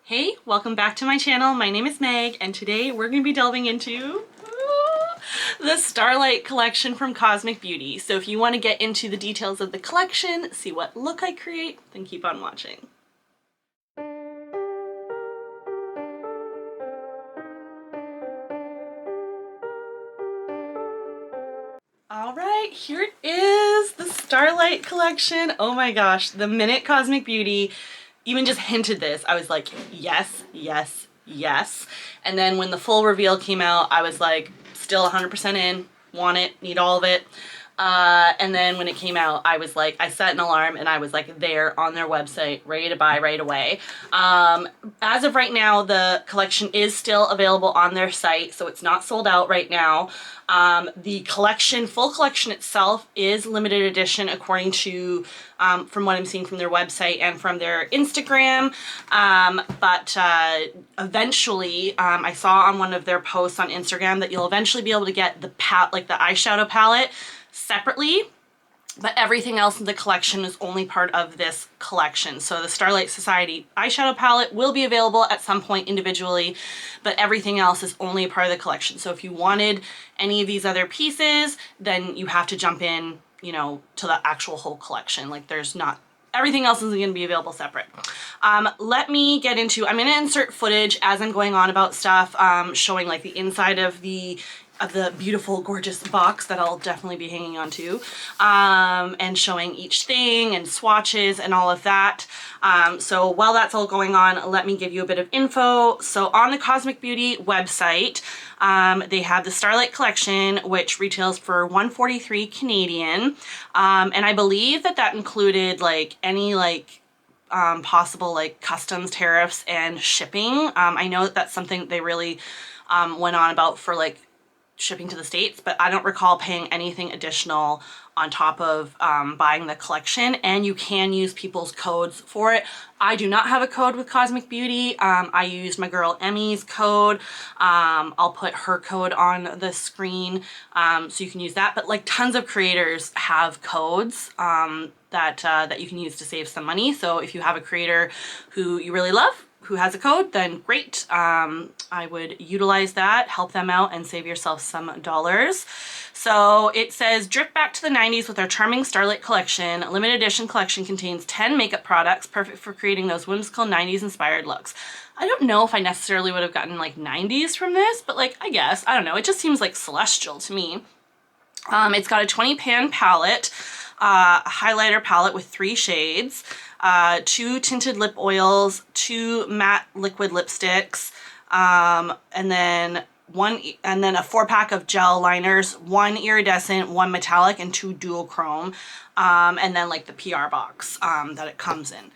Hey, welcome back to my channel. My name is Meg, and today we're going to be delving into the Starlight collection from Cosmic Beauty. So if you want to get into the details of the collection, see what look I create, then keep on watching. Alright, here it is, the Starlight collection. Oh my gosh, the minute Cosmic Beauty even just hinted this, I was like, yes, yes, yes. And then when the full reveal came out, I was like, still 100% in, want it, need all of it. And then when it came out, I was like, I set an alarm and I was like there on their website, ready to buy right away. As of right now, the collection is still available on their site, so it's not sold out right now. The collection, full collection itself is limited edition according to, from what I'm seeing from their website and from their Instagram. But eventually, I saw on one of their posts on Instagram that you'll eventually be able to get the like the eyeshadow palette separately, but everything else in the collection is only part of this collection. So the Starlight Society eyeshadow palette will be available at some point individually, but everything else is only a part of the collection. So if you wanted any of these other pieces, then you have to jump in, you know, to the actual whole collection. Like there's not, everything else isn't going to be available separate. Let me get into, I'm going to insert footage as I'm going on about stuff, showing like the inside of the beautiful, gorgeous box that I'll definitely be hanging on to, and showing each thing and swatches and all of that. So while that's all going on, let me give you a bit of info. So on the Cosmic Beauty website, they have the Starlight collection, which retails for $143 Canadian. And I believe that that included like any like possible like customs tariffs and shipping. I know that that's something they really went on about for like shipping to the States, but I don't recall paying anything additional on top of buying the collection, and you can use people's codes for it. I do not have a code with Cosmic Beauty. I used my girl Emmy's code. I'll put her code on the screen so you can use that, but like tons of creators have codes that you can use to save some money. So if you have a creator who you really love, who has a code, then great. I would utilize that, help them out, and save yourself some dollars. So it says, drift back to the 90s with our charming Starlight collection. A limited edition collection contains 10 makeup products, perfect for creating those whimsical 90s inspired looks. I don't know if I necessarily would have gotten like 90s from this, but like, I guess, I don't know. It just seems like celestial to me. It's got a 20 pan palette, a highlighter palette with 3 shades, 2 tinted lip oils, 2 matte liquid lipsticks, and then a 4-pack of gel liners, 1 iridescent, 1 metallic, and 2 dual chrome, and then like the PR box that it comes in.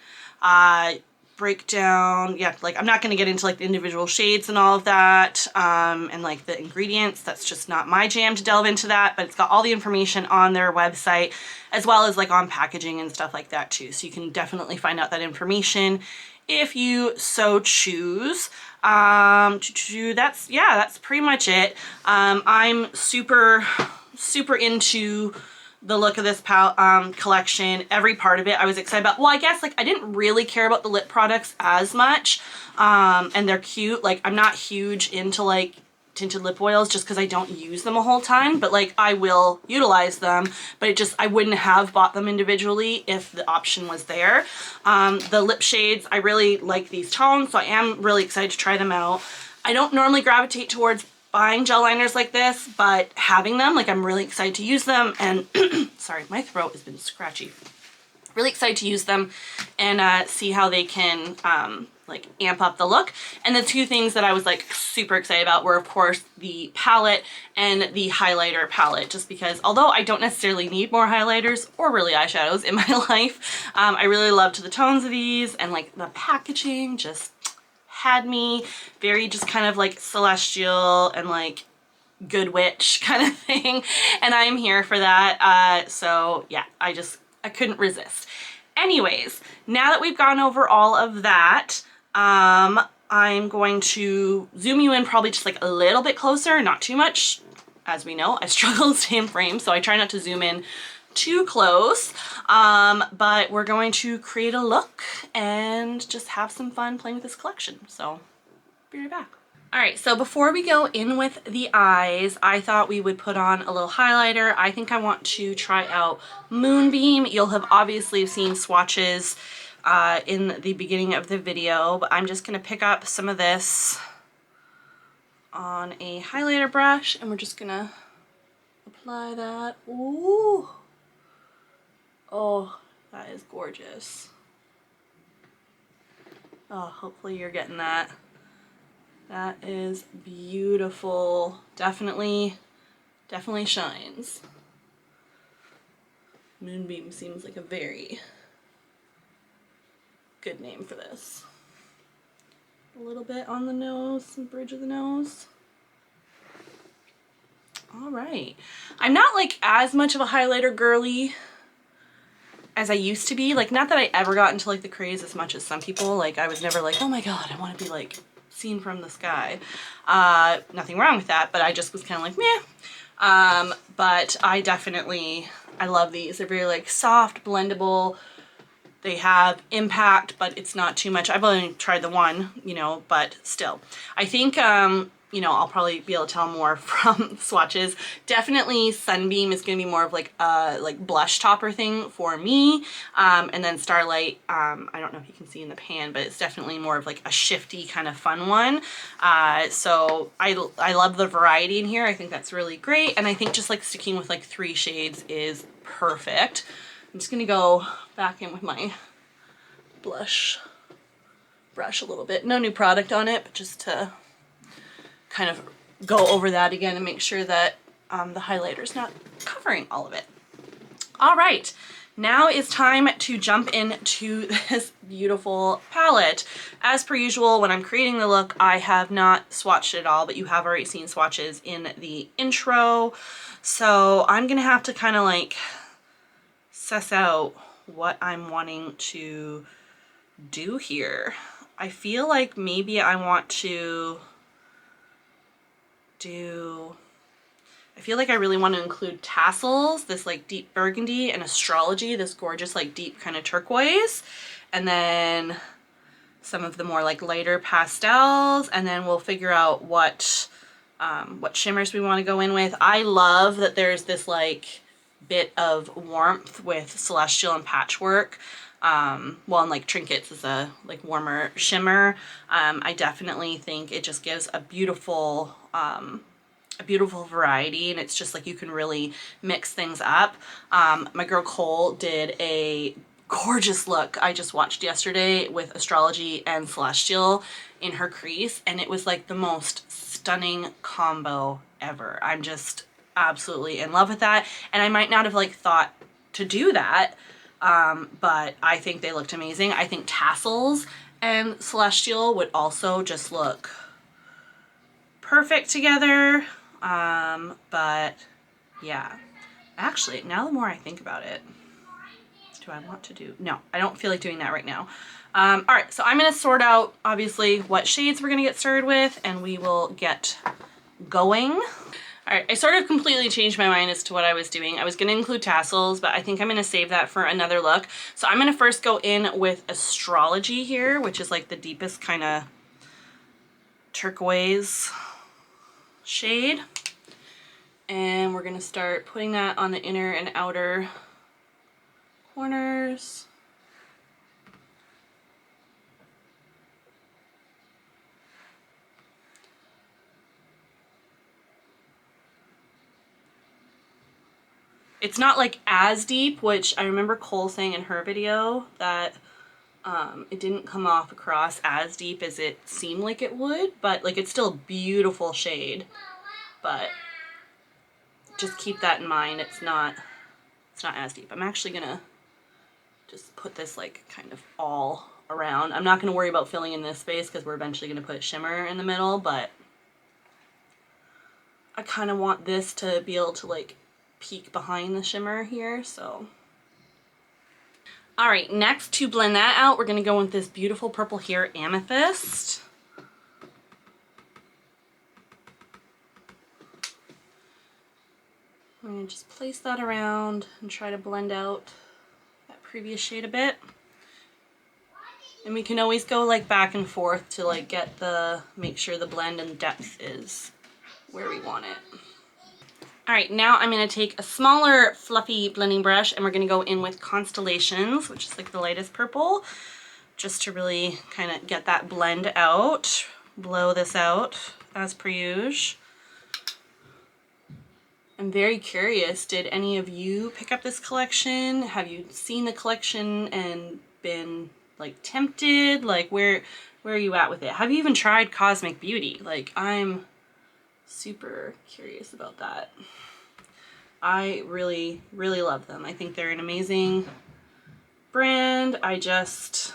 Breakdown, yeah, like I'm not going to get into like the individual shades and all of that, and like the ingredients. That's just not my jam to delve into that, but it's got all the information on their website, as well as like on packaging and stuff like that too, so you can definitely find out that information if you so choose. That's pretty much it. I'm super into the look of this collection, every part of it I was excited about. Well, I guess like I didn't really care about the lip products as much, and they're cute. Like I'm not huge into like tinted lip oils just because I don't use them a whole time, but like I will utilize them, but it just, I wouldn't have bought them individually if the option was there. The lip shades, I really like these tones, so I am really excited to try them out. I don't normally gravitate towards buying gel liners like this, but having them, like I'm really excited to use them, and sorry, my throat has been scratchy. Really excited to use them and see how they can like amp up the look. And the 2 things that I was like super excited about were of course the palette and the highlighter palette, just because although I don't necessarily need more highlighters or really eyeshadows in my life, I really loved the tones of these, and like the packaging just had me very just kind of like celestial and like good witch kind of thing, and I'm here for that. So yeah, I couldn't resist. Anyways, now that we've gone over all of that, I'm going to zoom you in probably just like a little bit closer, not too much. As we know, I struggle to stay in frame, so I try not to zoom in too close, but we're going to create a look and just have some fun playing with this collection. So, be right back. All right, so before we go in with the eyes, I thought we would put on a little highlighter. I think I want to try out Moonbeam. You'll have obviously seen swatches in the beginning of the video, but I'm just gonna pick up some of this on a highlighter brush and we're just gonna apply that. Ooh. Oh, that is gorgeous. Oh, hopefully you're getting that. That is beautiful. Definitely shines. Moonbeam seems like a very good name for this. A little bit on the nose, some bridge of the nose. All right. I'm not like as much of a highlighter girly as I used to be. Like, not that I ever got into like the craze as much as some people. Like, I was never like, oh my god, I want to be like seen from the sky. Nothing wrong with that, but I just was kind of like, meh. But I love these. They're very like soft, blendable. They have impact, but it's not too much. I've only tried the one, you know, but still. I think, you know, I'll probably be able to tell more from swatches. Definitely Sunbeam is going to be more of like a blush topper thing for me. And then Starlight, I don't know if you can see in the pan, but it's definitely more of like a shifty kind of fun one. So I love the variety in here. I think that's really great. And I think just like sticking with like 3 shades is perfect. I'm just going to go back in with my blush brush a little bit. No new product on it, but just to kind of go over that again and make sure that the highlighter's not covering all of it. All right, now it's time to jump into this beautiful palette. As per usual, when I'm creating the look, I have not swatched it all, but you have already seen swatches in the intro. So I'm gonna have to kind of like suss out what I'm wanting to do here. I feel like maybe I want to I feel like I really want to include tassels, this like deep burgundy, and astrology, this gorgeous like deep kind of turquoise, and then some of the more like lighter pastels, and then we'll figure out what shimmers we want to go in with. I love that there's this like bit of warmth with Celestial and Patchwork. Well, and like Trinkets is a like warmer shimmer. I definitely think it just gives a beautiful variety, and it's just like you can really mix things up. My girl Cole did a gorgeous look I just watched yesterday with Astrology and Celestial in her crease, and it was like the most stunning combo ever. I'm just absolutely in love with that, and I might not have like thought to do that, but I think they looked amazing. I think tassels and Celestial would also just look perfect together. But yeah, actually, now the more I think about it, do I want to do? No, I don't feel like doing that right now. All right, so I'm going to sort out obviously what shades we're going to get started with, and we will get going. All right, I sort of completely changed my mind as to what I was doing. I was going to include tassels, but I think I'm going to save that for another look. So I'm going to first go in with Astrology here, which is like the deepest kind of turquoise shade. And we're going to start putting that on the inner and outer corners. It's not like as deep, which I remember Cole saying in her video that it didn't come off across as deep as it seemed like it would, but like it's still a beautiful shade. But just keep that in mind, it's not as deep. I'm actually gonna just put this like kind of all around. I'm not gonna worry about filling in this space because we're eventually gonna put shimmer in the middle, but I kind of want this to be able to like peek behind the shimmer here, so. All right, next to blend that out, we're gonna go with this beautiful purple here, Amethyst. I'm going to just place that around and try to blend out that previous shade a bit. And we can always go like back and forth to like get make sure the blend and depth is where we want it. All right, now I'm going to take a smaller fluffy blending brush and we're going to go in with Constellations, which is like the lightest purple, just to really kind of get that blend out. Blow this out as per usual. I'm very curious, did any of you pick up this collection? Have you seen the collection and been like tempted? Like where are you at with it? Have you even tried Cosmic Beauty? Like I'm super curious about that. I really, really love them. I think they're an amazing brand. I just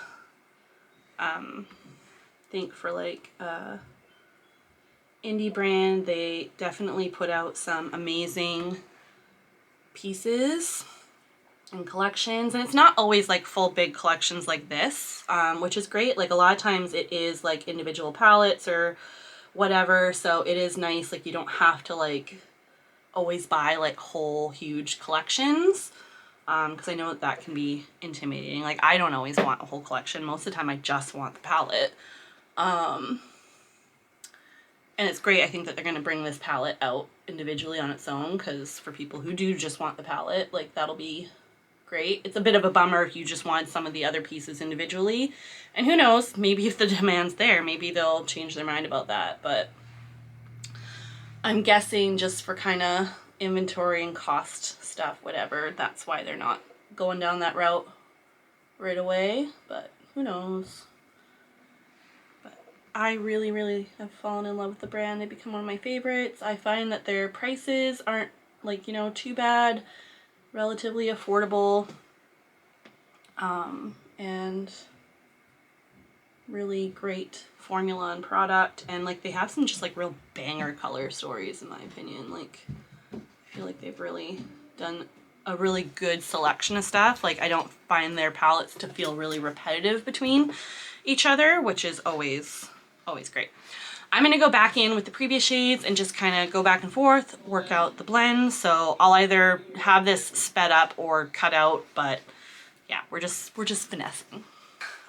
think for like indie brand, they definitely put out some amazing pieces and collections, and it's not always like full big collections like this, which is great. Like a lot of times it is like individual palettes or whatever, so it is nice. Like you don't have to like always buy like whole huge collections, because I know that can be intimidating. Like I don't always want a whole collection. Most of the time I just want the palette. And it's great, I think, that they're going to bring this palette out individually on its own, because for people who do just want the palette, like, that'll be great. It's a bit of a bummer if you just want some of the other pieces individually. And who knows, maybe if the demand's there, maybe they'll change their mind about that. But I'm guessing just for kind of inventory and cost stuff, whatever, that's why they're not going down that route right away. But who knows. I really, really have fallen in love with the brand. They become one of my favorites. I find that their prices aren't like, you know, too bad, relatively affordable, and really great formula and product. And like they have some just like real banger color stories in my opinion. Like I feel like they've really done a really good selection of stuff. Like I don't find their palettes to feel really repetitive between each other, which is always great. I'm going to go back in with the previous shades and just kind of go back and forth, work out the blend. So I'll either have this sped up or cut out, but yeah, we're just finessing.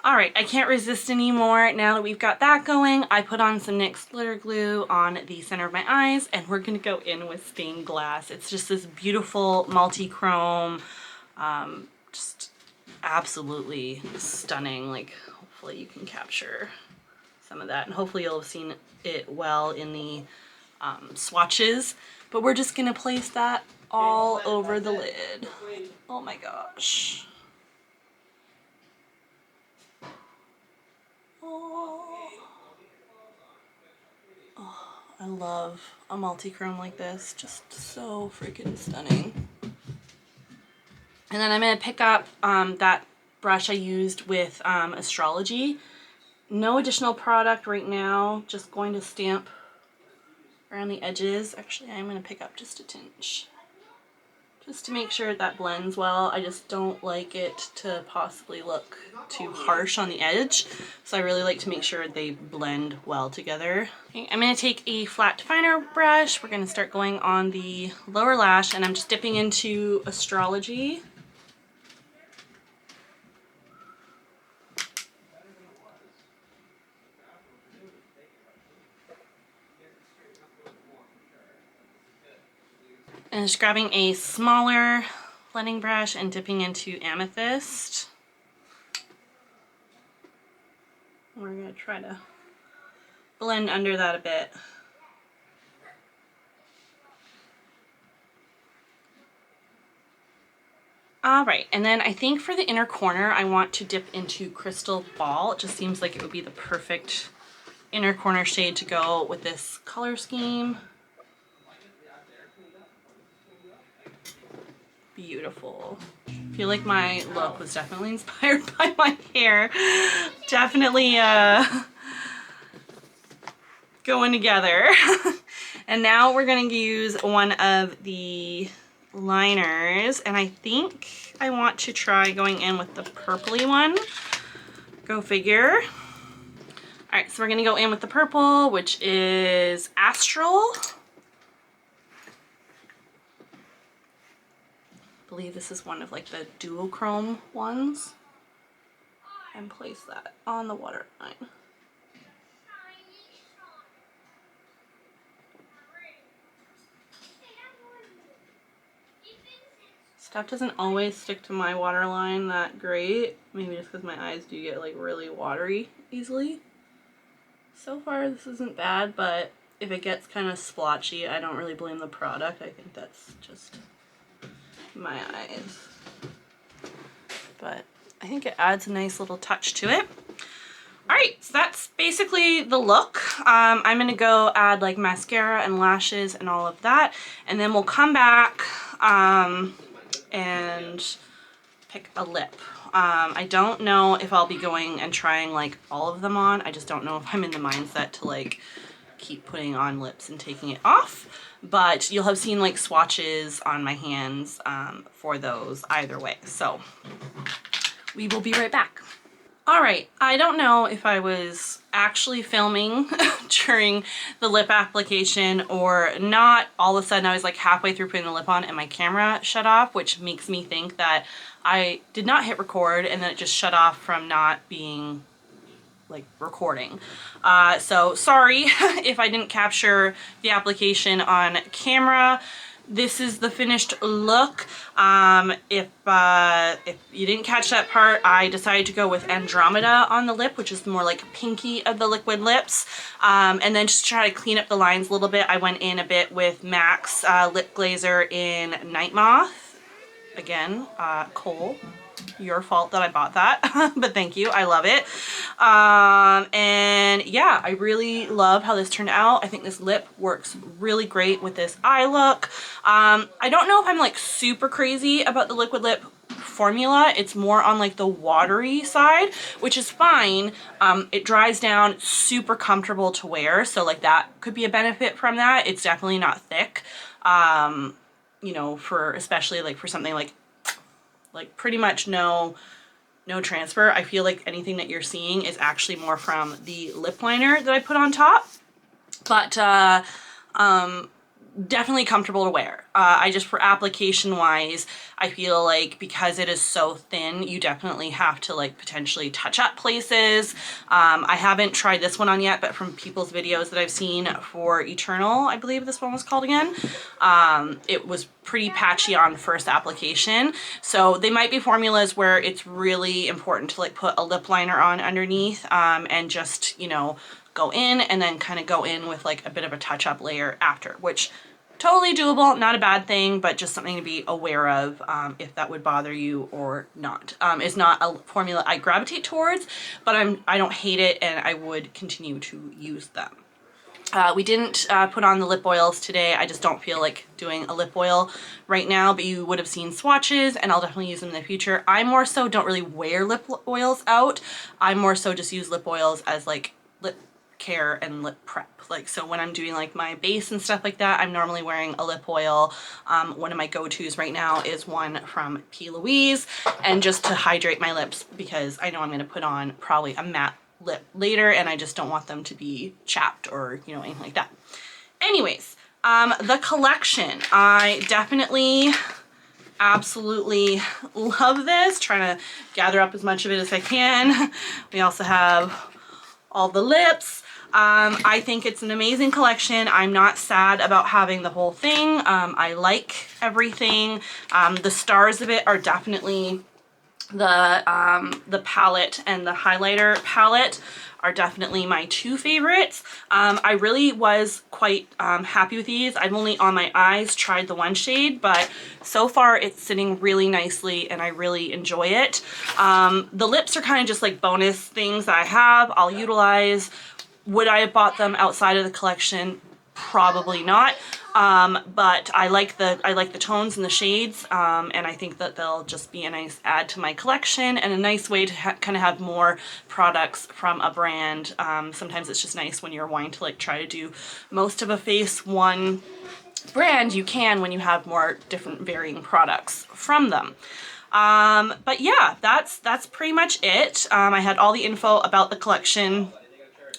All right, I can't resist anymore. Now that we've got that going, I put on some NYX glitter glue on the center of my eyes, and we're going to go in with stained glass. It's just this beautiful multi-chrome, just absolutely stunning. Like hopefully you can capture some of that, and hopefully you'll have seen it well in the swatches, but we're just gonna place that all over the lid. Oh my gosh. Oh, I love a multi-chrome like this, just so freaking stunning. And then I'm gonna pick up that brush I used with Astrology. No additional product right now, just going to stamp around the edges. Actually, I'm going to pick up just a tinge, just to make sure that blends well. I just don't like it to possibly look too harsh on the edge, so I really like to make sure they blend well together. Okay, I'm going to take a flat definer brush. We're going to start going on the lower lash, and I'm just dipping into Astrology. And just grabbing a smaller blending brush and dipping into Amethyst. We're going to try to blend under that a bit. All right, and then I think for the inner corner, I want to dip into Crystal Ball. It just seems like it would be the perfect inner corner shade to go with this color scheme. Beautiful. I feel like my look was definitely inspired by my hair. Definitely going together. And now we're gonna use one of the liners, and I think I want to try going in with the purpley one. Go figure. All right, so we're gonna go in with the purple, which is Astral. believe this is one of like the duochrome ones, and place that on the waterline. Stuff doesn't always stick to my waterline that great, maybe just because my eyes do get like really watery easily. So far this isn't bad, but if it gets kind of splotchy, I don't really blame the product. I think that's just my eyes. But I think it adds a nice little touch to it. Alright, so that's basically the look. I'm going to go add like mascara and lashes and all of that, and then we'll come back and pick a lip. I don't know if I'll be going and trying like all of them on. I just don't know if I'm in the mindset to like keep putting on lips and taking it off, but you'll have seen like swatches on my hands for those either way. So we will be right back. All right, I don't know if I was actually filming during the lip application or not. All of a sudden I was like halfway through putting the lip on and my camera shut off, which makes me think that I did not hit record and then it just shut off from not being like recording. So sorry if I didn't capture the application on camera. This is the finished look. If you didn't catch that part, I decided to go with Andromeda on the lip, which is the more like pinky of the liquid lips. And then just try to clean up the lines a little bit, I went in a bit with MAC's Lip Glazer in Night Moth. Again, Cole, your fault that I bought that, but thank you, I love it. And yeah, I really love how this turned out. I think this lip works really great with this eye look. I don't know if I'm like super crazy about the liquid lip formula. It's more on like the watery side, which is fine. It dries down, super comfortable to wear, so like that could be a benefit from that. It's definitely not thick, you know, for especially like for something like pretty much no transfer. I feel like anything that you're seeing is actually more from the lip liner that I put on top, but definitely comfortable to wear. I just, for application wise, I feel like because it is so thin, you definitely have to like potentially touch up places. I haven't tried this one on yet, but from people's videos that I've seen for Eternal, I believe this one was called again, it was pretty patchy on first application. So they might be formulas where it's really important to like put a lip liner on underneath and just, you know, go in and then kind of go in with like a bit of a touch-up layer after, which totally doable, not a bad thing, but just something to be aware of if that would bother you or not. It's not a formula I gravitate towards, but I don't hate it and I would continue to use them. We didn't put on the lip oils today. I just don't feel like doing a lip oil right now, but you would have seen swatches and I'll definitely use them in the future. I more so don't really wear lip oils out. I more so just use lip oils as like lip care and lip prep. Like, so when I'm doing like my base and stuff like that, I'm normally wearing a lip oil. One of my go-tos right now is one from P. Louise, and just to hydrate my lips because I know I'm going to put on probably a matte lip later and I just don't want them to be chapped or, you know, anything like that. Anyways, the collection, I definitely absolutely love this. Trying to gather up as much of it as I can. We also have all the lips. I think it's an amazing collection. I'm not sad about having the whole thing. I like everything. The stars of it are definitely the palette and the highlighter palette are definitely my two favorites. I really was quite happy with these. I've only on my eyes tried the one shade, but so far it's sitting really nicely and I really enjoy it. The lips are kind of just like bonus things that I have, I'll utilize. Would I have bought them outside of the collection? Probably not. But I like the tones and the shades, and I think that they'll just be a nice add to my collection and a nice way to kind of have more products from a brand. Sometimes it's just nice when you're wanting to like try to do most of a face one brand, you can when you have more different varying products from them. But yeah, that's pretty much it. I had all the info about the collection,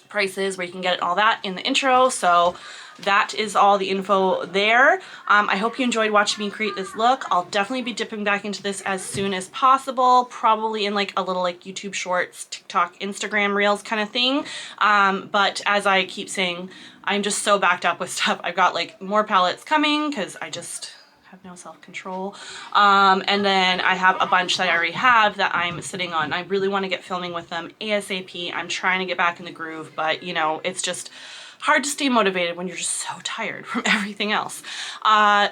prices, where you can get it, all that in the intro, so that is all the info there. I hope you enjoyed watching me create this look. I'll definitely be dipping back into this as soon as possible, probably in like a little like YouTube Shorts, TikTok, Instagram Reels kind of thing. But as I keep saying, I'm just so backed up with stuff. I've got like more palettes coming because I just have no self-control. And then I have a bunch that I already have that I'm sitting on. I really want to get filming with them ASAP. I'm trying to get back in the groove, but you know, it's just hard to stay motivated when you're just so tired from everything else.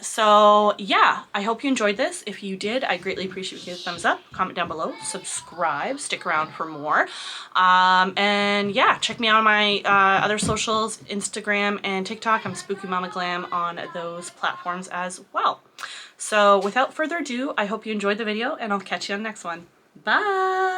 So yeah, I hope you enjoyed this. If you did, I greatly appreciate if you give a thumbs up, comment down below, subscribe, stick around for more. And yeah, check me out on my other socials, Instagram and TikTok. I'm Spooky Mama Glam on those platforms as well. So without further ado, I hope you enjoyed the video and I'll catch you on the next one. Bye!